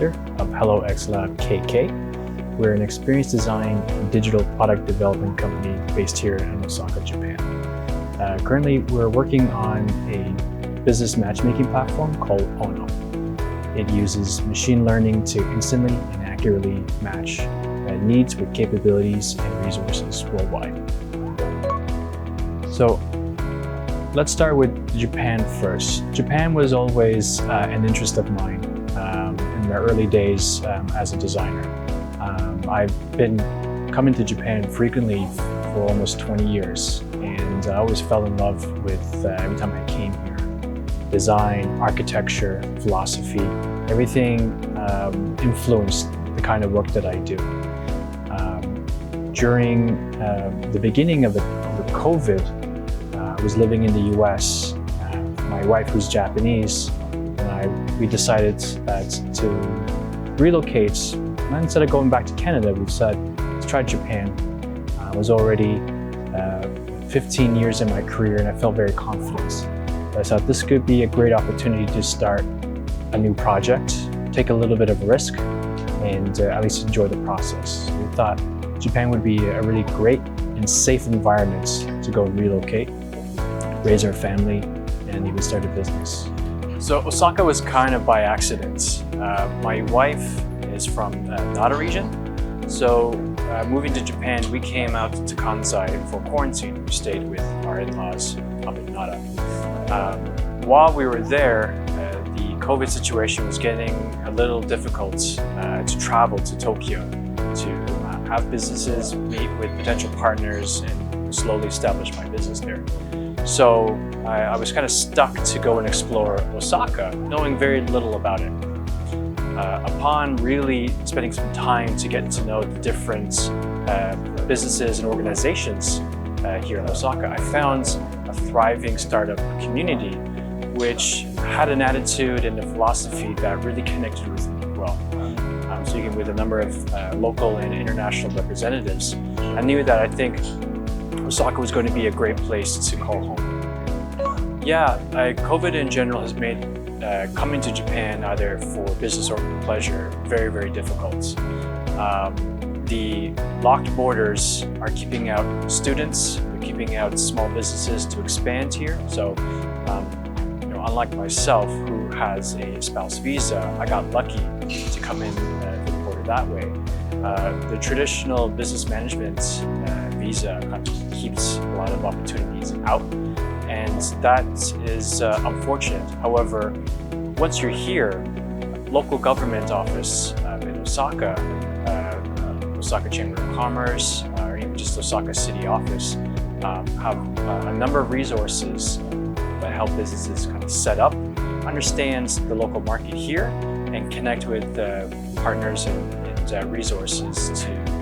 director of Hello xLAB KK. We're an experience design and digital product development company based here in Osaka, Japan. Currently, we're working on a business matchmaking platform called Ono. It uses machine learning to instantly and accurately match needs with capabilities and resources worldwide. So let's start with Japan first. Japan was always an interest of mine in the early days as a designer. I've been coming to Japan frequently for almost 20 years, and I always fell in love with every time I came here. Design, architecture, philosophy, everything influenced the kind of work that I do. During the beginning of the COVID, I was living in the US. My wife, who's Japanese, and we decided to relocate. And instead of going back to Canada, we said, let's try Japan. I was already 15 years in my career and I felt very confident. I thought this could be a great opportunity to start a new project, take a little bit of risk, and at least enjoy the process. We thought Japan would be a really great and safe environment to go relocate, raise our family, and even start a business. So Osaka was kind of by accident. My wife is from Nara region, so moving to Japan, we came out to Kansai for quarantine. We stayed with our in-laws up in Nara. While we were there, the COVID situation was getting a little difficult to travel to Tokyo, to have businesses, meet with potential partners, and slowly establish my business there. So I was kind of stuck to go and explore Osaka, knowing very little about it. Upon really spending some time to get to know the different businesses and organizations here in Osaka, I found a thriving startup community which had an attitude and a philosophy that really connected with me well. Speaking with a number of local and international representatives, I knew that I think Osaka was going to be a great place to call home. Yeah, COVID in general has made coming to Japan, either for business or pleasure, very, very difficult. The locked borders are keeping out students, they're keeping out small businesses to expand here. So, unlike myself, who has a spouse visa, I got lucky to come in to the border that way. The traditional business management visa kind of keeps a lot of opportunities out, and that is unfortunate. However, once you're here, local government office in Osaka, Osaka Chamber of Commerce, or even just Osaka City Office, have a number of resources that help businesses kind of set up, understand the local market here, and connect with partners and resources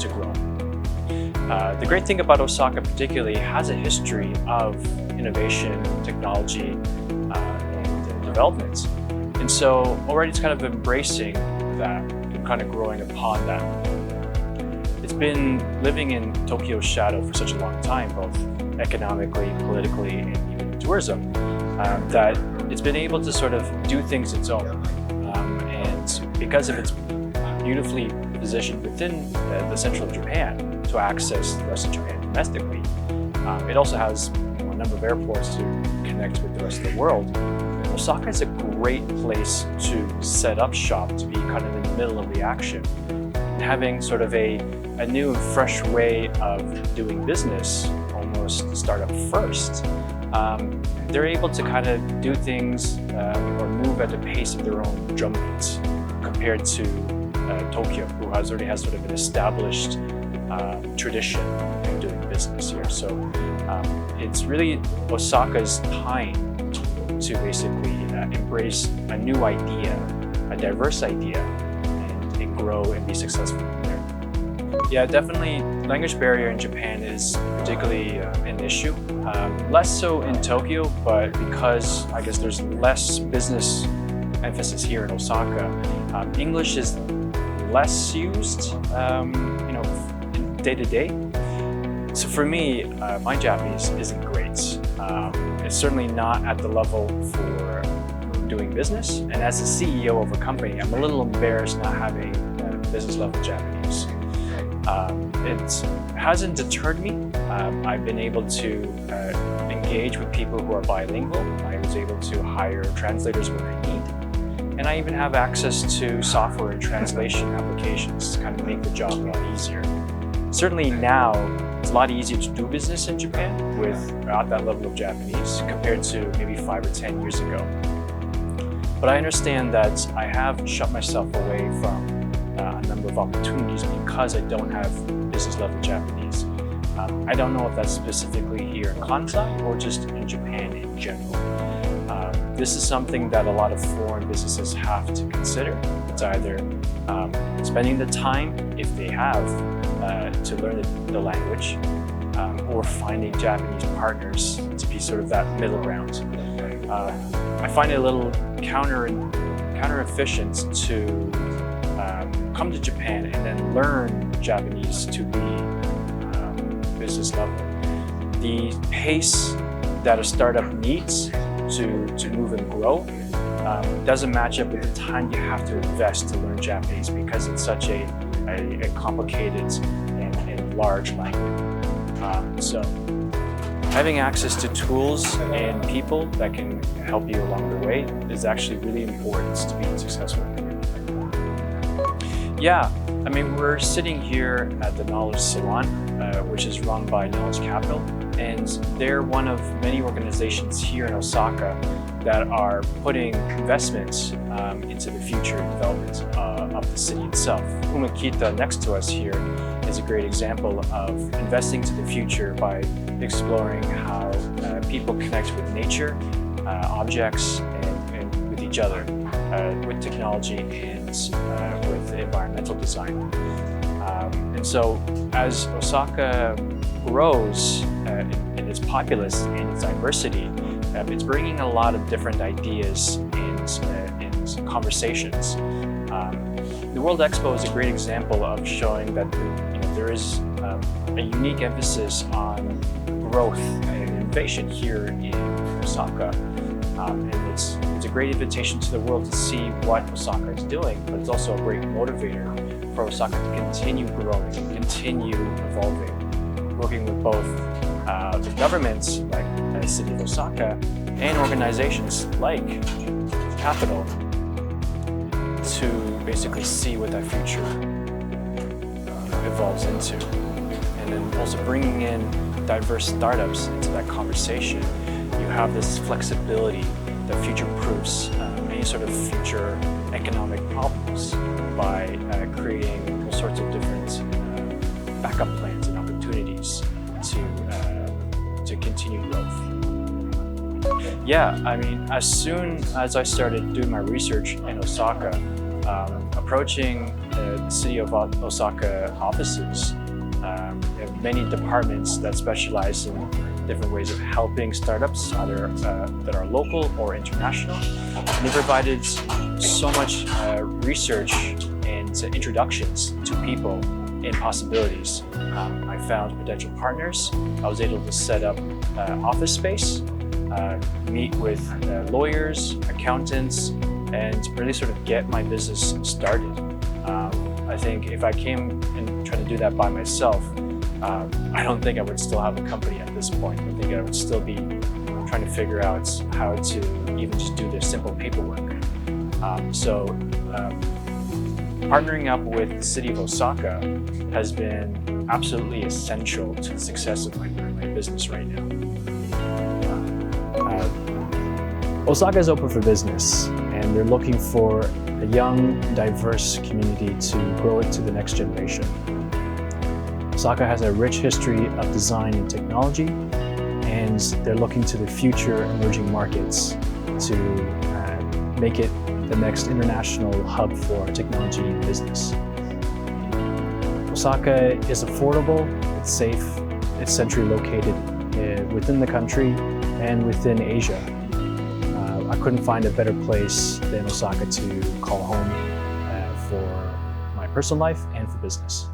to grow. The great thing about Osaka particularly has a history of innovation, technology, and development. And so already it's kind of embracing that and kind of growing upon that. It's been living in Tokyo's shadow for such a long time, both economically, politically, and even tourism, that it's been able to sort of do things its own. And because of its beautifully positioned within the central of Japan to access the rest of Japan domestically, it also has a number of airports to connect with the rest of the world. Osaka is a great place to set up shop, to be kind of in the middle of the action. And having sort of a new and fresh way of doing business, almost startup first, they're able to kind of do things or move at the pace of their own drumbeats compared to Tokyo, who already has sort of an established tradition in doing business here. So it's really Osaka's time to basically embrace a new idea, a diverse idea, and grow and be successful from there. Yeah, definitely language barrier in Japan is particularly an issue. Less so in Tokyo, but because I guess there's less business emphasis here in Osaka, English is less used, day to day. So for me, my Japanese isn't great. It's certainly not at the level for doing business. And as the CEO of a company, I'm a little embarrassed not having business level Japanese. It hasn't deterred me. I've been able to engage with people who are bilingual. I was able to hire translators when I need. And I even have access to software and translation applications to kind of make the job a lot easier. Certainly now, it's a lot easier to do business in Japan without that level of Japanese compared to maybe 5 or 10 years ago. But I understand that I have shut myself away from a number of opportunities because I don't have business level Japanese. I don't know if that's specifically here in Kansai or just in Japan in general. This is something that a lot of foreign businesses have to consider. It's either spending the time, if they have, to learn the language, or finding Japanese partners to be sort of that middle ground. I find it a little counter-efficient to come to Japan and then learn Japanese to be business level. The pace that a startup needs to move and grow doesn't match up with the time you have to invest to learn Japanese because it's such a complicated and large language. So having access to tools and people that can help you along the way is actually really important to be successful. Yeah, I mean, we're sitting here at the Knowledge Salon, which is run by Knowledge Capital, and they're one of many organizations here in Osaka that are putting investments into the future development of the city itself. Umekita next to us here is a great example of investing to the future by exploring how people connect with nature, objects, and with each other, with technology and with environmental design. And so as Osaka grows in its populace and its diversity, it's bringing a lot of different ideas and conversations. The World Expo is a great example of showing that there is a unique emphasis on growth and innovation here in Osaka. And it's a great invitation to the world to see what Osaka is doing, but it's also a great motivator for Osaka to continue growing and continue evolving, working with both the governments like the city of Osaka and organizations like Capital to basically see what that future evolves into. And then also bringing in diverse startups into that conversation, you have this flexibility that future-proofs any sort of future economic problems by creating all sorts of different backup plans and opportunities to continue growth. Yeah, I mean, as soon as I started doing my research in Osaka, approaching the city of Osaka offices, they have many departments that specialize in different ways of helping startups, either that are local or international. And they provided so much research and introductions to people and possibilities. I found potential partners. I was able to set up office space, meet with lawyers, accountants, and really sort of get my business started. I think if I came and tried to do that by myself, I don't think I would still have a company at this point. I think I would still be trying to figure out how to even just do the simple paperwork. Partnering up with the city of Osaka has been absolutely essential to the success of my business right now. Osaka is open for business, and they're looking for a young, diverse community to grow it to the next generation. Osaka has a rich history of design and technology, and they're looking to the future emerging markets to make it the next international hub for technology and business. Osaka is affordable, it's safe, it's centrally located within the country and within Asia. I couldn't find a better place than Osaka to call home for my personal life and for business.